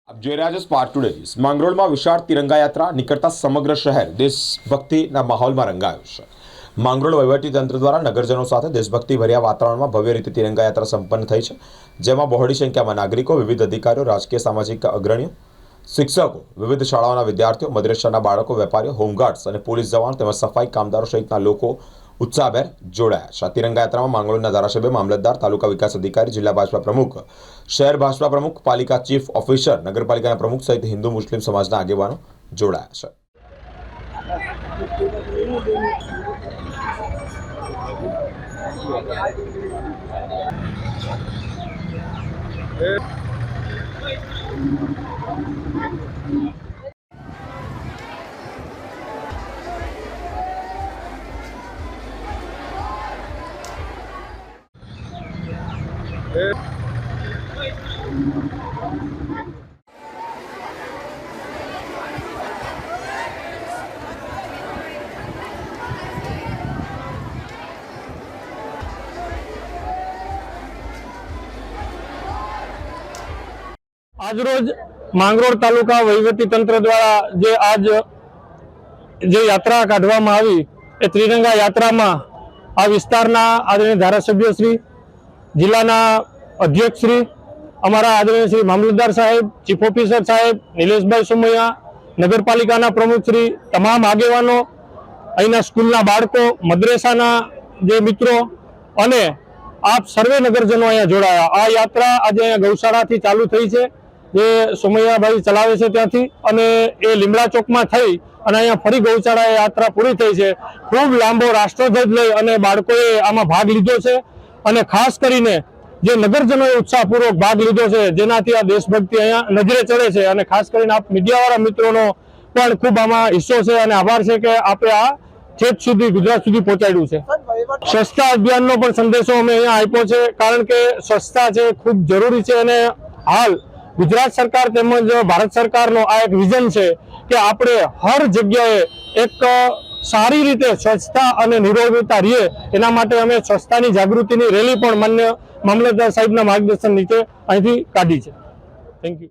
આપ જોઈ રહ્યા છો સ્પાર્ક ટુડે ન્યૂઝ। માંગરોળમાં વિશાળ તિરંગા યાત્રા નીકળતા સમગ્ર શહેર દેશભક્તિના માહોલમાં રંગાયું છે। માંગરોળ વહીવટીતંત્ર દ્વારા નગરજનો સાથે દેશભક્તિભર્યા વાતાવરણમાં ભવ્ય રીતે તિરંગા યાત્રા સંપન્ન થઈ છે, જેમાં બહોળી સંખ્યામાં નાગરિકો, વિવિધ અધિકારીઓ, રાજકીય સામાજિક અગ્રણીઓ, શિક્ષકો, વિવિધ શાળાઓના વિદ્યાર્થીઓ, મદ્રેસાના બાળકો, વેપારીઓ, હોમગાર્ડ્સ અને પોલીસ જવાનો તેમજ સફાઈ કામદારો સહિતના લોકો उत्साहभेर जोड़ाया है। तिरंगा यात्रा में मांगरोळना धारासभ्य, मामलतदार, तालुका विकास अधिकारी, जिला भाजपा प्रमुख, शहर भाजपा प्रमुख, पालिका चीफ ऑफिसर, नगरपालिका प्रमुख सहित हिंदू मुस्लिम समाजना आगेवानो जोड़ाया है। આજરોજ માંગરોળ તાલુકા વહીવટી તંત્ર દ્વારા જે યાત્રા કાઢવામાં આવી એ ત્રિરંગા યાત્રામાં આ વિસ્તારના આદરણીય ધારાસભ્ય શ્રી, જિલ્લાના અધ્યક્ષ શ્રી, અમારા આદરણીય શ્રી મામલતદાર સાહેબ, ચીફ ઓફિસર સાહેબ, નિલેશભાઈ સુમૈયા, નગરપાલિકાના પ્રમુખ શ્રી, તમામ આગેવાનો, અહીંના સ્કૂલના બાળકો, મદ્રેસાના જે મિત્રો અને આપ સર્વે નગરજનો અહીંયા જોડાયા। આ યાત્રા આજે અહીંયા ગૌશાળાથી ચાલુ થઈ છે, જે સુમૈયાભાઈ ચલાવે છે ત્યાંથી, અને એ લીમડા ચોકમાં થઈ અને અહીંયા ફરી ગૌશાળા યાત્રા પૂરી થઈ છે। ખૂબ લાંબો રાષ્ટ્રધ્વજ લઈ અને બાળકોએ આમાં ભાગ લીધો છે અને ખાસ કરીને જે નગરજનોએ ઉત્સાહપૂર્વક ભાગ લીધો છે, જેનાથી આ દેશભક્તિ અહીંયા નજરે ચડે છે। અને ખાસ કરીને આપ મીડિયાવાળા મિત્રોનો પણ ખૂબ આમાં હિસ્સો છે અને આભાર છે કે આપણે આ છેક સુધી ગુજરાત સુધી પહોંચાડ્યું છે। સ્વચ્છતા અભિયાનનો પણ સંદેશો અમે અહીંયા આપ્યો છે, કારણ કે સ્વચ્છતા છે ખૂબ જરૂરી છે અને હાલ ગુજરાત સરકાર તેમજ ભારત સરકારનો આ એક વિઝન છે કે આપણે હર જગ્યાએ એક સારી રીતે સ્વચ્છતા અને નિરોગીતા રહીએ, એના માટે અમે સ્વચ્છતાની જાગૃતિની રેલી પણ માન્ય મામલતદાર સાહેબના માર્ગદર્શન નીચે અહીંથી કાઢી છે। Thank you.